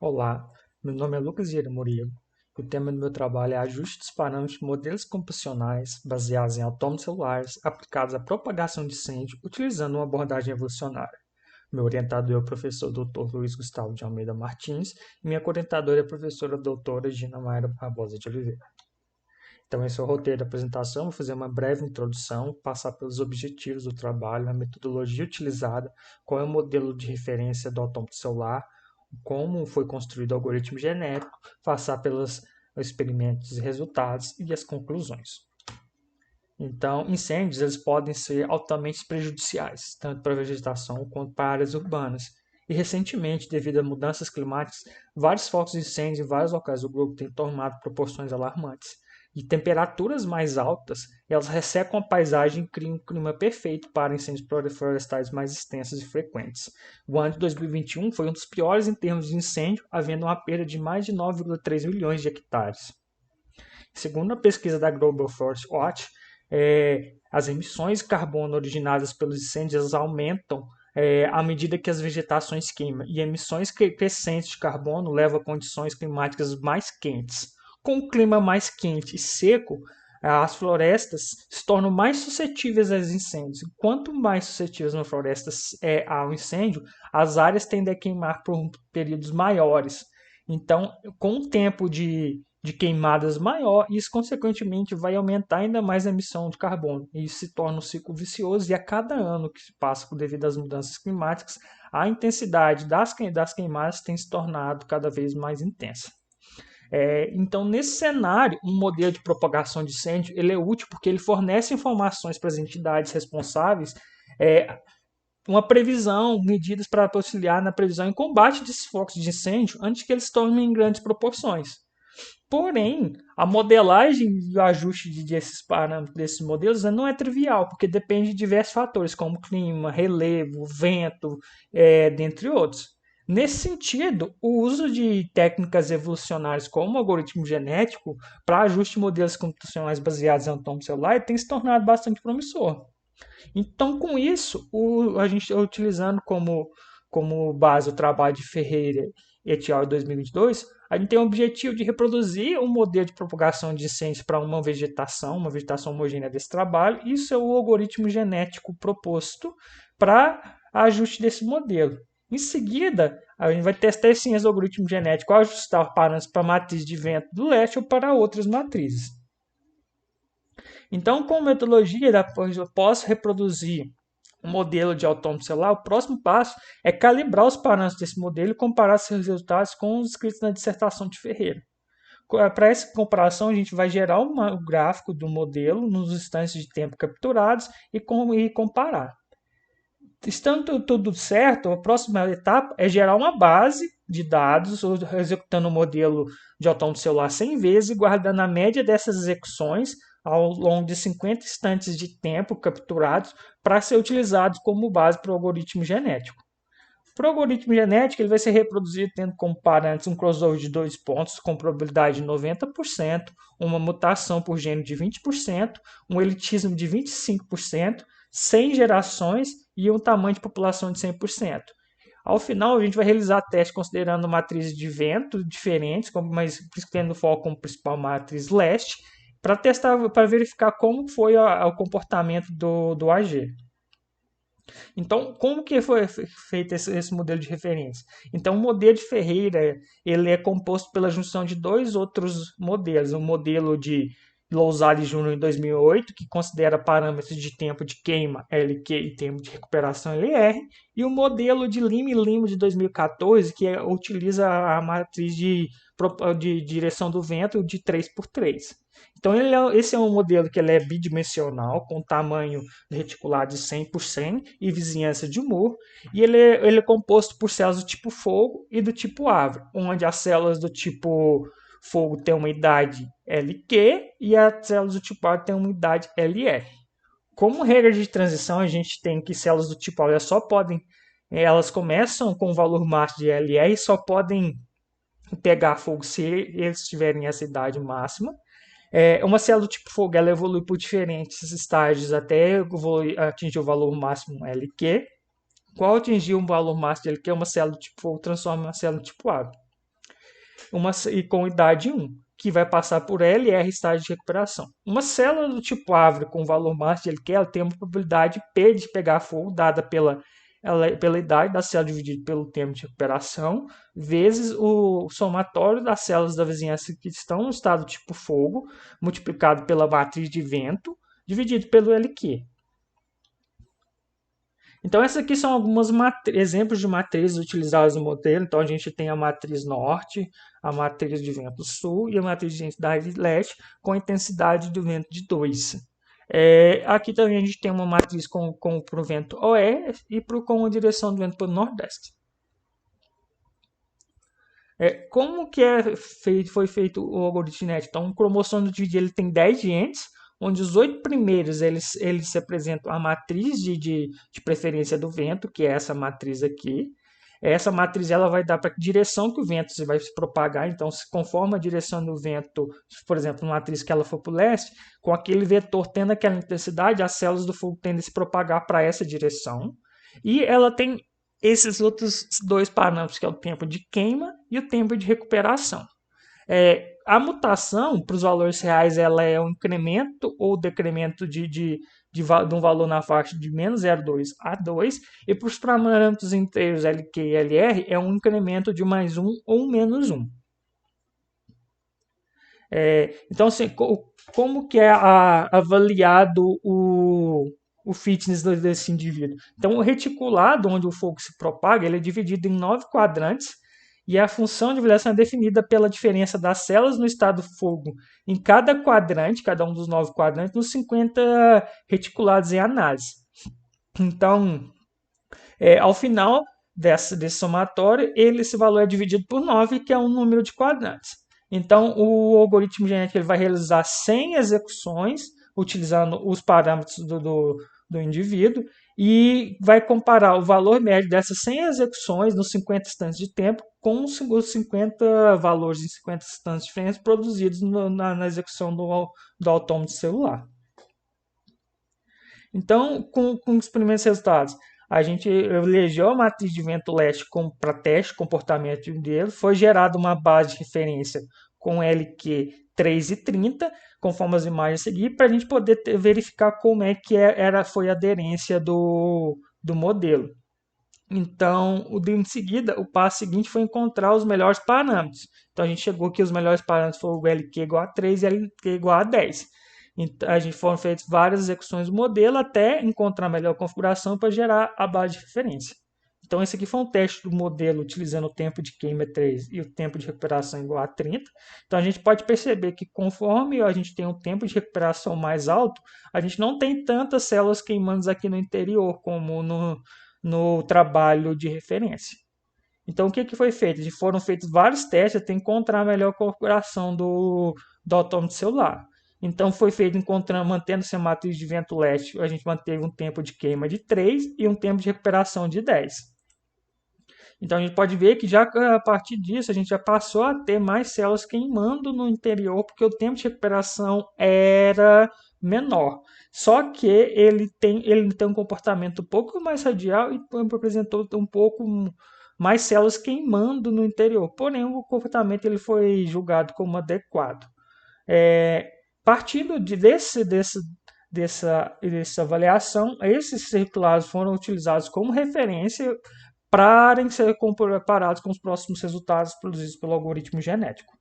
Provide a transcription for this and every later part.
Olá, meu nome é Lucas Vieira Murilo e o tema do meu trabalho é ajuste dos parâmetros de modelos computacionais baseados em autômatos celulares aplicados à propagação de incêndio utilizando uma abordagem evolucionária. Meu orientador é o professor Dr. Luiz Gustavo de Almeida Martins e minha orientadora é a professora doutora Gina Mayra Barbosa de Oliveira. Então, esse é o roteiro da apresentação. Vou fazer uma breve introdução, passar pelos objetivos do trabalho, a metodologia utilizada, qual é o modelo de referência do autômato celular, como foi construído o algoritmo genérico, passar pelos experimentos e resultados e as conclusões. Então, incêndios eles podem ser altamente prejudiciais, tanto para a vegetação quanto para áreas urbanas. E recentemente, devido a mudanças climáticas, vários focos de incêndio em vários locais do globo têm tomado proporções alarmantes. E temperaturas mais altas, elas ressecam a paisagem e criam um clima perfeito para incêndios florestais mais extensos e frequentes. O ano de 2021 foi um dos piores em termos de incêndio, havendo uma perda de mais de 9,3 milhões de hectares. Segundo a pesquisa da Global Forest Watch, as emissões de carbono originadas pelos incêndios aumentam à medida que as vegetações queimam, e emissões crescentes de carbono levam a condições climáticas mais quentes. Com o clima mais quente e seco, as florestas se tornam mais suscetíveis aos incêndios. Quanto mais suscetíveis uma floresta ao incêndio, as áreas tendem a queimar por períodos maiores. Então, com o tempo de queimadas maior, isso consequentemente vai aumentar ainda mais a emissão de carbono. E isso se torna um ciclo vicioso, e a cada ano que se passa devido às mudanças climáticas, a intensidade das queimadas tem se tornado cada vez mais intensa. Então, nesse cenário, um modelo de propagação de incêndio ele é útil porque ele fornece informações para as entidades responsáveis, uma previsão, medidas para auxiliar na previsão e combate desses focos de incêndio antes que eles se tornem em grandes proporções. Porém, a modelagem e o ajuste desses parâmetros, desses modelos, não é trivial, porque depende de diversos fatores, como clima, relevo, vento, dentre outros. Nesse sentido, o uso de técnicas evolucionárias como o algoritmo genético para ajuste de modelos computacionais baseados em autômato celular tem se tornado bastante promissor. Então, com isso, a gente está utilizando como base o trabalho de Ferreira et al. 2022, a gente tem o objetivo de reproduzir um modelo de propagação de incêndios para uma vegetação homogênea desse trabalho. Isso é o algoritmo genético proposto para ajuste desse modelo. Em seguida, a gente vai testar esse algoritmo genético, ajustar parâmetros para a matriz de vento do leste ou para outras matrizes. Então, com metodologia, eu posso reproduzir um modelo de autômato celular. O próximo passo é calibrar os parâmetros desse modelo e comparar seus resultados com os escritos na dissertação de Ferreira. Para essa comparação, a gente vai gerar um gráfico do modelo nos instantes de tempo capturados e comparar. Estando tudo certo, a próxima etapa é gerar uma base de dados, executando o modelo de autômato celular 100 vezes e guardando a média dessas execuções ao longo de 50 instantes de tempo capturados para ser utilizados como base para o algoritmo genético. Para o algoritmo genético, ele vai ser reproduzido tendo como parâmetros um crossover de 2 pontos com probabilidade de 90%, uma mutação por gene de 20%, um elitismo de 25%, 100 gerações e um tamanho de população de 100%. Ao final, a gente vai realizar testes considerando matrizes de vento diferentes, mas tendo foco como principal matriz leste, para testar, para verificar como foi o comportamento do AG. Então, como que foi feito esse modelo de referência? Então, o modelo de Ferreira ele é composto pela junção de dois outros modelos. Um modelo de Lousada Júnior em 2008, que considera parâmetros de tempo de queima LQ e tempo de recuperação LR, e o modelo de Lima e Lima de 2014, que utiliza a matriz de direção do vento de 3x3. Então, esse é um modelo que ele é bidimensional, com tamanho reticular de 100 por 100 e vizinhança de Moore, e ele é composto por células do tipo fogo e do tipo árvore, onde as células do tipo fogo têm uma idade LQ e as células do tipo árvore têm uma idade LR. Como regra de transição, a gente tem que células do tipo árvore elas começam com o valor máximo de LR e só podem pegar fogo se eles tiverem essa idade máxima. Uma célula do tipo fogo ela evolui por diferentes estágios até atingir o valor máximo LQ. Qual atingir o valor máximo de LQ, uma célula do tipo fogo transforma em uma célula do tipo árvore. e com idade 1, que vai passar por LR estágio de recuperação. Uma célula do tipo árvore com valor máximo de LQ, ela tem uma probabilidade P de pegar fogo, dada pela idade da célula dividido pelo tempo de recuperação, vezes o somatório das células da vizinhança que estão no estado tipo fogo, multiplicado pela matriz de vento, dividido pelo LQ. Então, essas aqui são alguns exemplos de matrizes utilizadas no modelo. Então, a gente tem a matriz norte, a matriz de vento sul e a matriz de intensidade leste com a intensidade do vento de 2. Aqui também a gente tem uma matriz para o vento oeste e com a direção do vento para o nordeste. Como que foi feito o algoritmo NET? Então, o cromossomo de ele tem 10 genes, onde os 8 primeiros eles se apresentam a matriz de preferência do vento, que é essa matriz aqui. Essa matriz ela vai dar para que direção que o vento vai se propagar. Então, conforme a direção do vento, por exemplo, uma matriz que ela for para o leste, com aquele vetor tendo aquela intensidade, as células do fogo tendem a se propagar para essa direção. E ela tem esses outros dois parâmetros, que é o tempo de queima e o tempo de recuperação. A mutação para os valores reais ela é um incremento ou decremento de um valor na faixa de menos 0,2 a 2, e para os parâmetros inteiros LQ e LR é um incremento de mais 1 ou menos 1. Então, assim, como que é avaliado o fitness desse indivíduo? Então, o reticulado, onde o fogo se propaga, ele é dividido em 9 quadrantes, e a função de avaliação é definida pela diferença das células no estado fogo em cada quadrante, cada um dos 9 quadrantes, nos 50 reticulados em análise. Então, ao final desse somatório, esse valor é dividido por 9, que é um número de quadrantes. Então, o algoritmo genético ele vai realizar 100 execuções, utilizando os parâmetros do indivíduo, e vai comparar o valor médio dessas 100 execuções nos 50 instantes de tempo com os 50 valores em 50 instantes diferentes produzidos na execução do autômato celular. Então, com os primeiros resultados, a gente elegeu a matriz de vento leste para teste de comportamento dele, foi gerada uma base de referência com LQ 3,30, conforme as imagens a seguir, para a gente poder verificar como é que foi a aderência do modelo. Então, em seguida, o passo seguinte foi encontrar os melhores parâmetros. Então, a gente chegou que os melhores parâmetros foram o LQ igual a 3 e LQ igual a 10. Então, a gente foram feitas várias execuções do modelo até encontrar a melhor configuração para gerar a base de referência. Então, esse aqui foi um teste do modelo utilizando o tempo de queima 3 e o tempo de recuperação igual a 30. Então, a gente pode perceber que conforme a gente tem um tempo de recuperação mais alto, a gente não tem tantas células queimando aqui no interior como no trabalho de referência. Então, o que foi feito? Foram feitos vários testes até encontrar a melhor configuração do autômato celular. Então, foi feito mantendo-se a matriz de vento leste, a gente manteve um tempo de queima de 3 e um tempo de recuperação de 10. Então, a gente pode ver que já a partir disso, a gente já passou a ter mais células queimando no interior, porque o tempo de recuperação era menor. Só que ele tem um comportamento um pouco mais radial e apresentou um pouco mais células queimando no interior. Porém, o comportamento ele foi julgado como adequado. Partindo dessa avaliação, esses circulares foram utilizados como referência para ser comparados com os próximos resultados produzidos pelo algoritmo genético.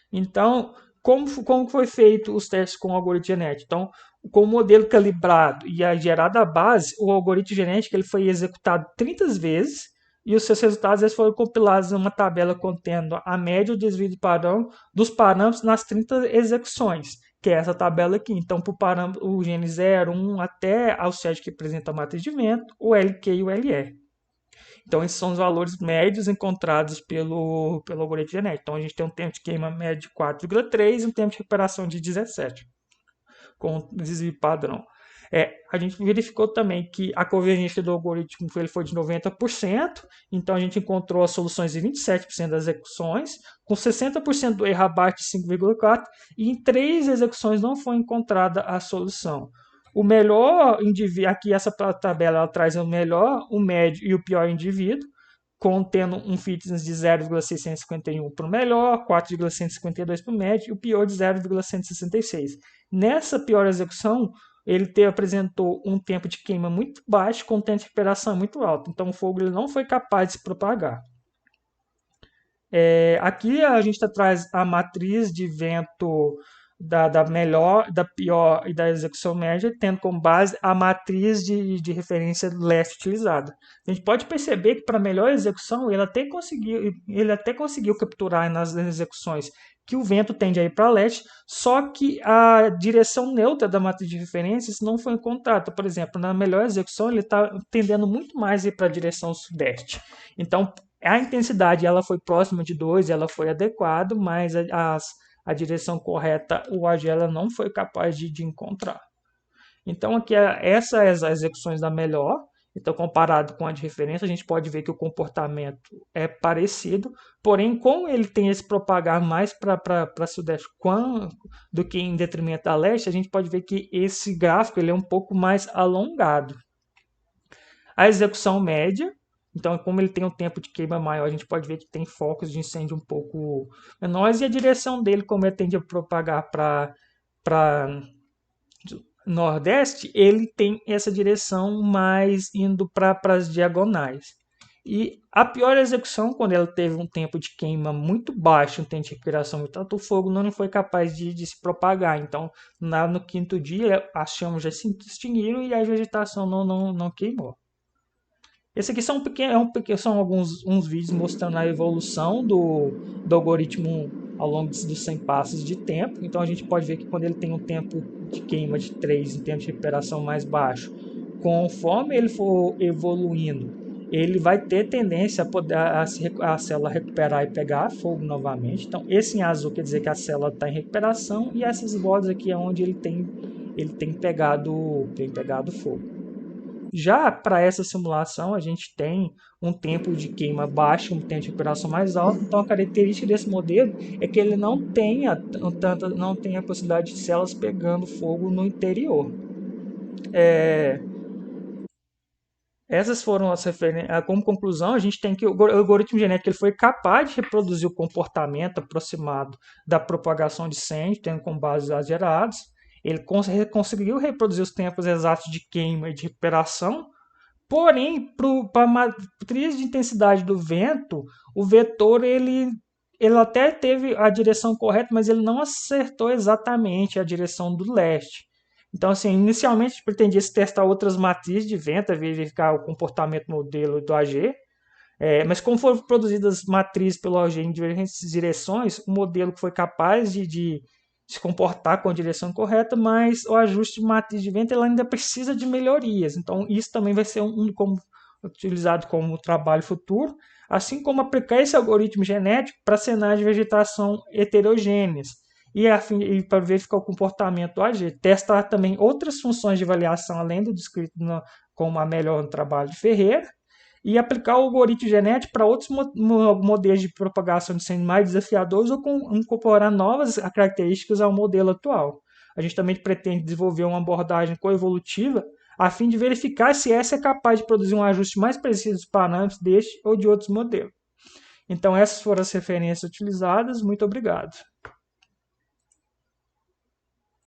Então, como foi feito os testes com o algoritmo genético? Então, com o modelo calibrado e a gerada a base, o algoritmo genético ele foi executado 30 vezes e os seus resultados eles foram compilados em uma tabela contendo a média e o desvio de padrão dos parâmetros nas 30 execuções, que é essa tabela aqui. Então, para o gene 0, 1 até ao 7 que representa a matriz de vento, o LQ e o LR. Então, esses são os valores médios encontrados pelo algoritmo genético. Então, a gente tem um tempo de queima médio de 4,3 e um tempo de recuperação de 17, com o desvio padrão. A gente verificou também que a convergência do algoritmo ele foi de 90%, então a gente encontrou as soluções em 27% das execuções, com 60% do erro abaixo de 5,4%, e em 3 execuções não foi encontrada a solução. O melhor indivíduo, aqui essa tabela ela traz o melhor, o médio e o pior indivíduo. contendo um fitness de 0,651 para o melhor, 4,152 para o médio e o pior de 0,166. Nessa pior execução, ele apresentou um tempo de queima muito baixo com tempo de recuperação muito alto. Então o fogo ele não foi capaz de se propagar. Aqui a gente traz a matriz de vento da melhor, da pior e da execução média, tendo como base a matriz de referência leste utilizada. A gente pode perceber que para melhor execução ele até conseguiu capturar nas execuções que o vento tende a ir para leste, só que a direção neutra da matriz de referências não foi encontrada. Por exemplo, na melhor execução ele está tendendo muito mais a ir para a direção sudeste. Então, a intensidade ela foi próxima de 2, ela foi adequada, mas a direção correta o AG ela não foi capaz de encontrar. Então, aqui essas as execuções da melhor. Então, comparado com a de referência, a gente pode ver que o comportamento é parecido, porém, como ele tem esse propagar mais para sudeste do que em detrimento da leste, a gente pode ver que esse gráfico ele é um pouco mais alongado. A execução média, então, como ele tem um tempo de queima maior, a gente pode ver que tem focos de incêndio um pouco menores, e a direção dele, como ele tende a propagar para nordeste, ele tem essa direção mais indo para as diagonais. E a pior execução, quando ela teve um tempo de queima muito baixo, um tempo de recuperação muito alto, o fogo não foi capaz de se propagar. Então, no quinto dia, as chamas já se extinguiram e a vegetação não queimou. Esse aqui são alguns uns vídeos mostrando a evolução do algoritmo ao longo dos 100 passos de tempo. Então a gente pode ver que quando ele tem um tempo de queima de 3, um tempo de recuperação mais baixo, conforme ele for evoluindo, ele vai ter tendência a poder a célula recuperar e pegar fogo novamente. Então esse em azul quer dizer que a célula está em recuperação, e essas bordas aqui é onde ele tem pegado fogo. Já para essa simulação, a gente tem um tempo de queima baixo, um tempo de recuperação mais alto. Então, a característica desse modelo é que ele não tem a possibilidade de células pegando fogo no interior. Essas foram as referências. Como conclusão, a gente tem que o algoritmo genético ele foi capaz de reproduzir o comportamento aproximado da propagação de incêndio, tendo como base as geradas. Ele conseguiu reproduzir os tempos exatos de queima e de recuperação. Porém, para a matriz de intensidade do vento, o vetor ele até teve a direção correta, mas ele não acertou exatamente a direção do leste. Então, assim, inicialmente a gente pretendia testar outras matrizes de vento, verificar o comportamento modelo do AG, mas como foram produzidas matrizes pelo AG em diferentes direções, o modelo que foi capaz de se comportar com a direção correta, mas o ajuste de matriz de vento ela ainda precisa de melhorias. Então, isso também vai ser utilizado como trabalho futuro, assim como aplicar esse algoritmo genético para cenários de vegetação heterogêneas e para verificar o comportamento do AG. Testar também outras funções de avaliação além do descrito como a melhor no trabalho de Ferreira, e aplicar o algoritmo genético para outros modelos de propagação de incêndio mais desafiadores ou incorporar novas características ao modelo atual. A gente também pretende desenvolver uma abordagem coevolutiva a fim de verificar se essa é capaz de produzir um ajuste mais preciso dos parâmetros deste ou de outros modelos. Então, essas foram as referências utilizadas. Muito obrigado.